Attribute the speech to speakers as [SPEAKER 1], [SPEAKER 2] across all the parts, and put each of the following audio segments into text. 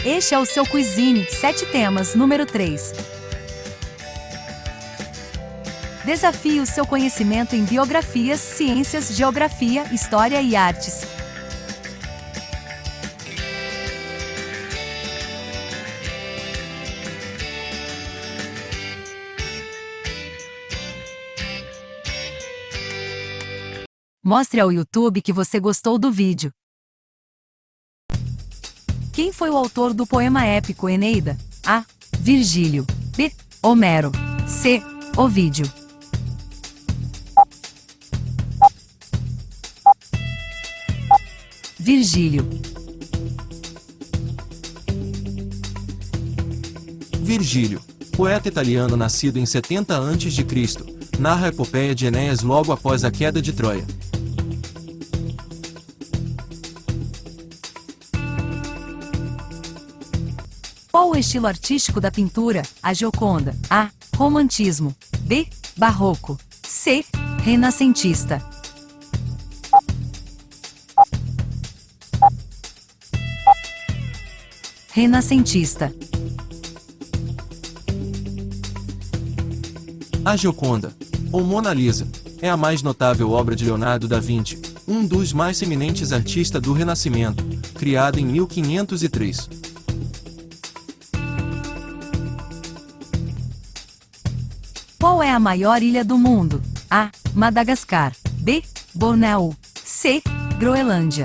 [SPEAKER 1] Este é o seu Cuisine 7 temas número 3. Desafie o seu conhecimento em biografias, ciências, geografia, história e artes. Mostre ao YouTube que você gostou do vídeo. Quem foi o autor do poema épico Eneida? A. Virgílio. B. Homero. C. Ovídio. Virgílio.
[SPEAKER 2] Virgílio, poeta italiano nascido em 70 a.C., narra a epopeia de Enéas logo após a queda de Troia.
[SPEAKER 1] Qual o estilo artístico da pintura? A Gioconda. A. Romantismo. B. Barroco. C. Renascentista. Renascentista.
[SPEAKER 2] A Gioconda, ou Mona Lisa, é a mais notável obra de Leonardo da Vinci, um dos mais eminentes artistas do Renascimento, criada em 1503.
[SPEAKER 1] Qual é a maior ilha do mundo? A. Madagascar. B. Bornéu. C. Groenlândia.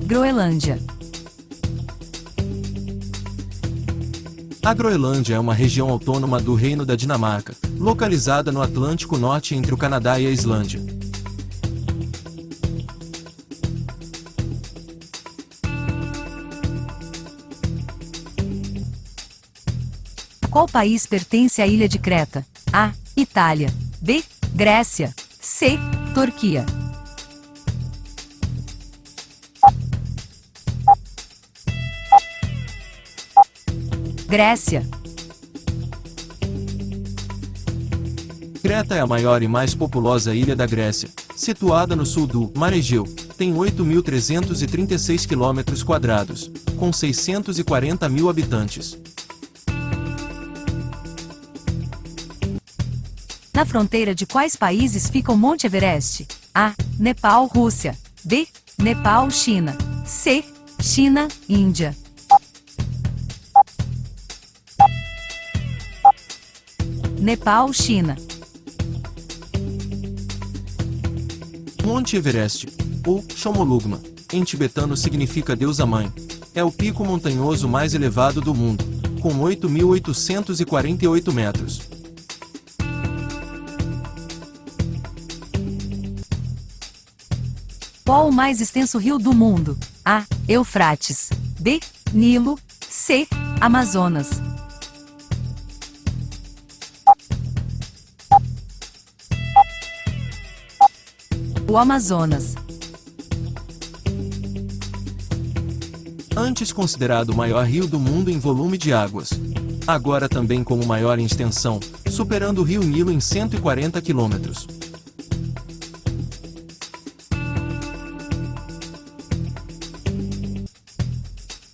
[SPEAKER 1] Groenlândia.
[SPEAKER 2] A Groenlândia é uma região autônoma do Reino da Dinamarca, localizada no Atlântico Norte entre o Canadá e a Islândia.
[SPEAKER 1] Qual país pertence à ilha de Creta? A. Itália. B. Grécia. C. Turquia. Grécia.
[SPEAKER 2] Creta é a maior e mais populosa ilha da Grécia, situada no sul do Mar Egeu, tem 8.336 km², com 640 mil habitantes.
[SPEAKER 1] Na fronteira de quais países fica o Monte Everest? A. Nepal, Rússia. B. Nepal, China. C. China, Índia. Nepal, China.
[SPEAKER 2] Monte Everest, ou Chomolungma, em tibetano significa deusa mãe, é o pico montanhoso mais elevado do mundo, com 8.848 metros.
[SPEAKER 1] Qual o mais extenso rio do mundo? A. Eufrates. B. Nilo. C. Amazonas. O Amazonas.
[SPEAKER 2] Antes considerado o maior rio do mundo em volume de águas. Agora também como maior em extensão, superando o rio Nilo em 140 quilômetros.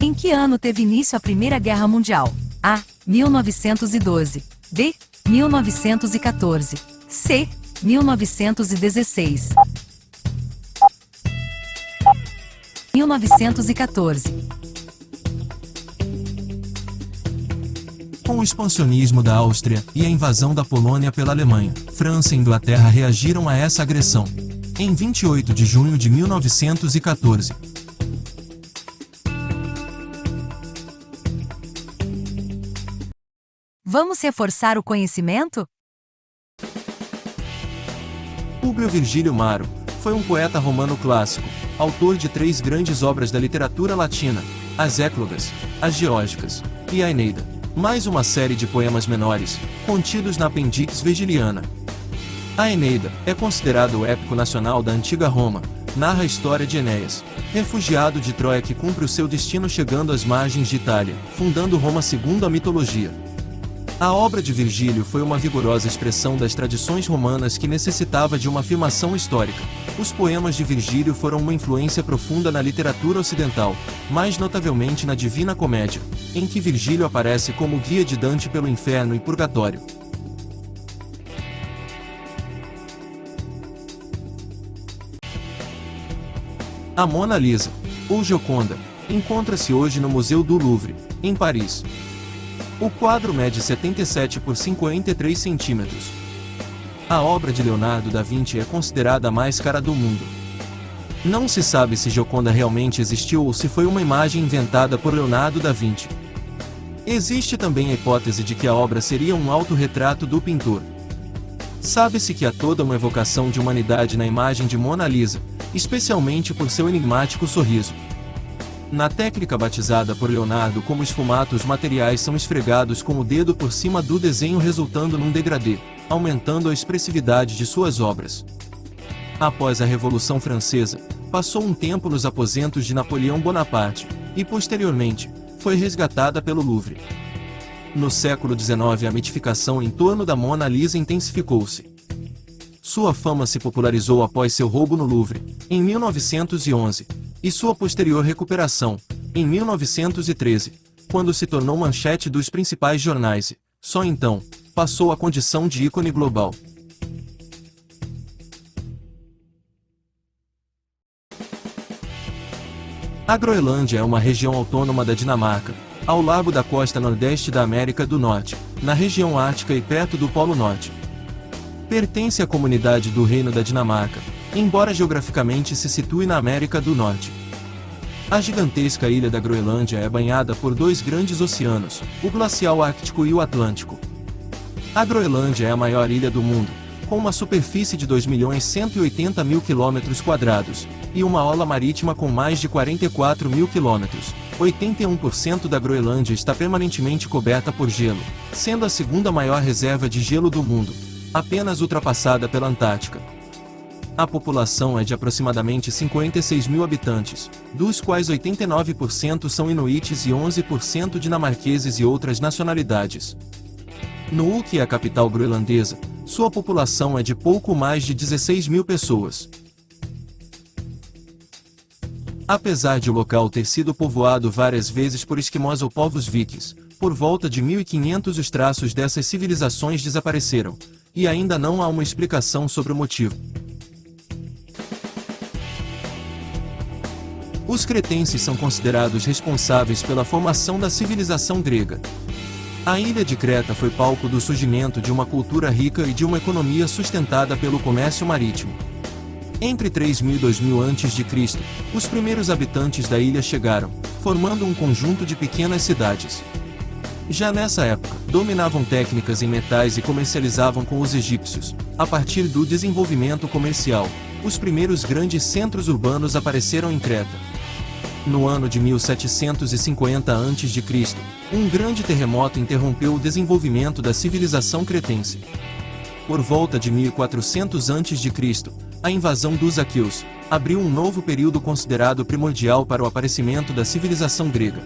[SPEAKER 1] Em que ano teve início a Primeira Guerra Mundial? A. 1912. B. 1914. C. 1916. 1914.
[SPEAKER 2] Com o expansionismo da Áustria e a invasão da Polônia pela Alemanha, França e Inglaterra reagiram a essa agressão. Em 28 de junho de 1914.
[SPEAKER 1] Vamos reforçar o conhecimento?
[SPEAKER 2] Públio Virgílio Maro foi um poeta romano clássico, autor de 3 grandes obras da literatura latina, as Éclogas, as Geórgicas e a Eneida, mais uma série de poemas menores, contidos na Apendix Virgiliana. A Eneida é considerado o épico nacional da antiga Roma, narra a história de Enéas, refugiado de Troia que cumpre o seu destino chegando às margens de Itália, fundando Roma segundo a mitologia. A obra de Virgílio foi uma vigorosa expressão das tradições romanas que necessitava de uma afirmação histórica. Os poemas de Virgílio foram uma influência profunda na literatura ocidental, mais notavelmente na Divina Comédia, em que Virgílio aparece como guia de Dante pelo inferno e purgatório. A Mona Lisa, ou Gioconda, encontra-se hoje no Museu do Louvre, em Paris. O quadro mede 77 por 53 centímetros. A obra de Leonardo da Vinci é considerada a mais cara do mundo. Não se sabe se Gioconda realmente existiu ou se foi uma imagem inventada por Leonardo da Vinci. Existe também a hipótese de que a obra seria um autorretrato do pintor. Sabe-se que há toda uma evocação de humanidade na imagem de Mona Lisa, especialmente por seu enigmático sorriso. Na técnica batizada por Leonardo como esfumato, os materiais são esfregados com o dedo por cima do desenho, resultando num degradê, aumentando a expressividade de suas obras. Após a Revolução Francesa, passou um tempo nos aposentos de Napoleão Bonaparte, e posteriormente, foi resgatada pelo Louvre. No século XIX, a mitificação em torno da Mona Lisa intensificou-se. Sua fama se popularizou após seu roubo no Louvre, em 1911, e sua posterior recuperação, em 1913, quando se tornou manchete dos principais jornais e, só então, passou à condição de ícone global. A Groenlândia é uma região autônoma da Dinamarca, ao largo da costa nordeste da América do Norte, na região ártica e perto do Polo Norte. Pertence à comunidade do Reino da Dinamarca, embora geograficamente se situe na América do Norte. A gigantesca ilha da Groenlândia é banhada por dois grandes oceanos, o glacial Ártico e o Atlântico. A Groenlândia é a maior ilha do mundo, com uma superfície de 2.180.000 km², e uma orla marítima com mais de 44.000 km. 81% da Groenlândia está permanentemente coberta por gelo, sendo a segunda maior reserva de gelo do mundo, apenas ultrapassada pela Antártica. A população é de aproximadamente 56.000 habitantes, dos quais 89% são inuites e 11% dinamarqueses e outras nacionalidades. Nuuk, que é a capital groenlandesa, sua população é de pouco mais de 16.000 pessoas. Apesar de o local ter sido povoado várias vezes por esquimós ou povos vikings, por volta de 1500 os traços dessas civilizações desapareceram, e ainda não há uma explicação sobre o motivo. Os cretenses são considerados responsáveis pela formação da civilização grega. A ilha de Creta foi palco do surgimento de uma cultura rica e de uma economia sustentada pelo comércio marítimo. Entre 3.000 e 2.000 a.C., os primeiros habitantes da ilha chegaram, formando um conjunto de pequenas cidades. Já nessa época, dominavam técnicas em metais e comercializavam com os egípcios. A partir do desenvolvimento comercial, os primeiros grandes centros urbanos apareceram em Creta. No ano de 1750 a.C., um grande terremoto interrompeu o desenvolvimento da civilização cretense. Por volta de 1400 a.C., a invasão dos aqueus abriu um novo período considerado primordial para o aparecimento da civilização grega.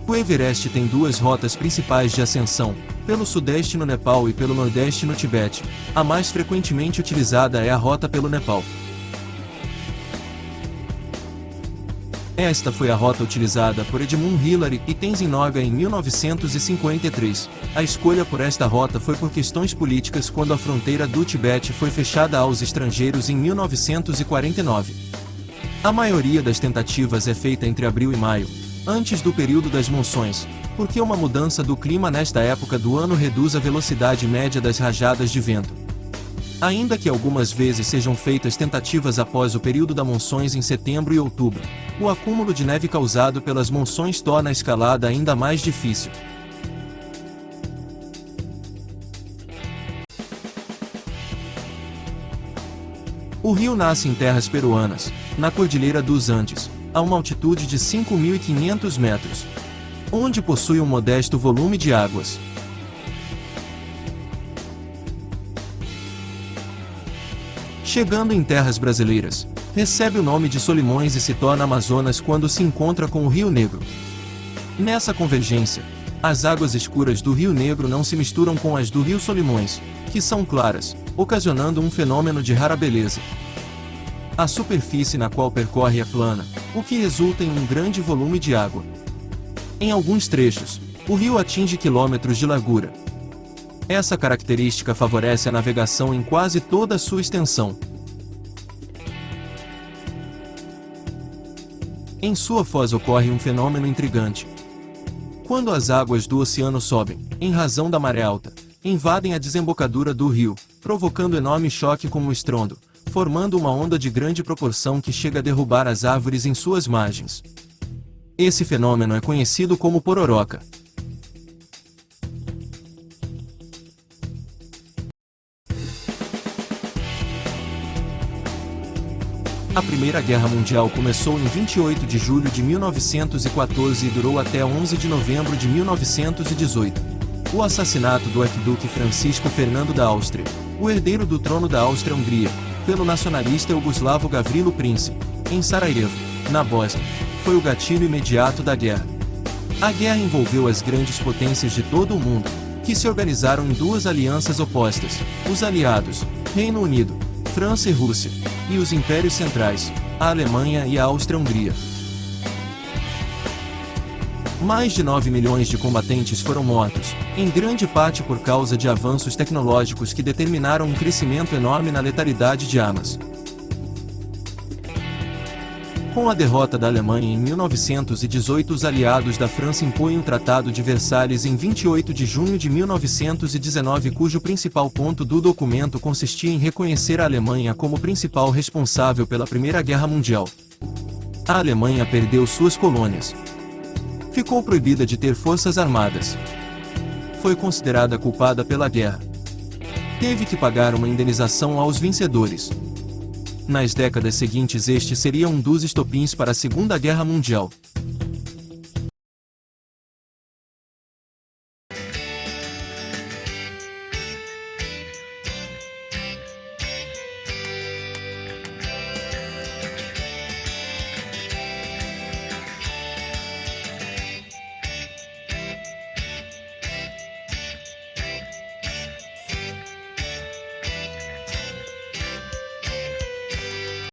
[SPEAKER 2] O Everest tem duas rotas principais de ascensão, pelo sudeste no Nepal e pelo nordeste no Tibete. A mais frequentemente utilizada é a rota pelo Nepal. Esta foi a rota utilizada por Edmund Hillary e Tenzin Norgay em 1953. A escolha por esta rota foi por questões políticas quando a fronteira do Tibete foi fechada aos estrangeiros em 1949. A maioria das tentativas é feita entre abril e maio, antes do período das monções, porque uma mudança do clima nesta época do ano reduz a velocidade média das rajadas de vento. Ainda que algumas vezes sejam feitas tentativas após o período das monções em setembro e outubro, o acúmulo de neve causado pelas monções torna a escalada ainda mais difícil. O rio nasce em terras peruanas, na Cordilheira dos Andes, a uma altitude de 5.500 metros, onde possui um modesto volume de águas. Chegando em terras brasileiras, recebe o nome de Solimões e se torna Amazonas quando se encontra com o Rio Negro. Nessa convergência, as águas escuras do Rio Negro não se misturam com as do Rio Solimões, que são claras, ocasionando um fenômeno de rara beleza. A superfície na qual percorre é plana, o que resulta em um grande volume de água. Em alguns trechos, o rio atinge quilômetros de largura. Essa característica favorece a navegação em quase toda a sua extensão. Em sua foz ocorre um fenômeno intrigante. Quando as águas do oceano sobem, em razão da maré alta, invadem a desembocadura do rio, provocando enorme choque com um estrondo, formando uma onda de grande proporção que chega a derrubar as árvores em suas margens. Esse fenômeno é conhecido como pororoca. A Primeira Guerra Mundial começou em 28 de julho de 1914 e durou até 11 de novembro de 1918. O assassinato do arquiduque Francisco Fernando da Áustria, o herdeiro do trono da Áustria-Hungria, pelo nacionalista Yugoslavo Gavrilo Princip, em Sarajevo, na Bósnia, foi o gatilho imediato da guerra. A guerra envolveu as grandes potências de todo o mundo, que se organizaram em duas alianças opostas, os aliados, Reino Unido, França e Rússia, e os impérios centrais, a Alemanha e a Áustria-Hungria. Mais de 9 milhões de combatentes foram mortos, em grande parte por causa de avanços tecnológicos que determinaram um crescimento enorme na letalidade de armas. Com a derrota da Alemanha em 1918, os aliados da França impõem o Tratado de Versalhes em 28 de junho de 1919, cujo principal ponto do documento consistia em reconhecer a Alemanha como principal responsável pela Primeira Guerra Mundial. A Alemanha perdeu suas colônias. Ficou proibida de ter forças armadas. Foi considerada culpada pela guerra. Teve que pagar uma indenização aos vencedores. Nas décadas seguintes, este seria um dos estopins para a Segunda Guerra Mundial.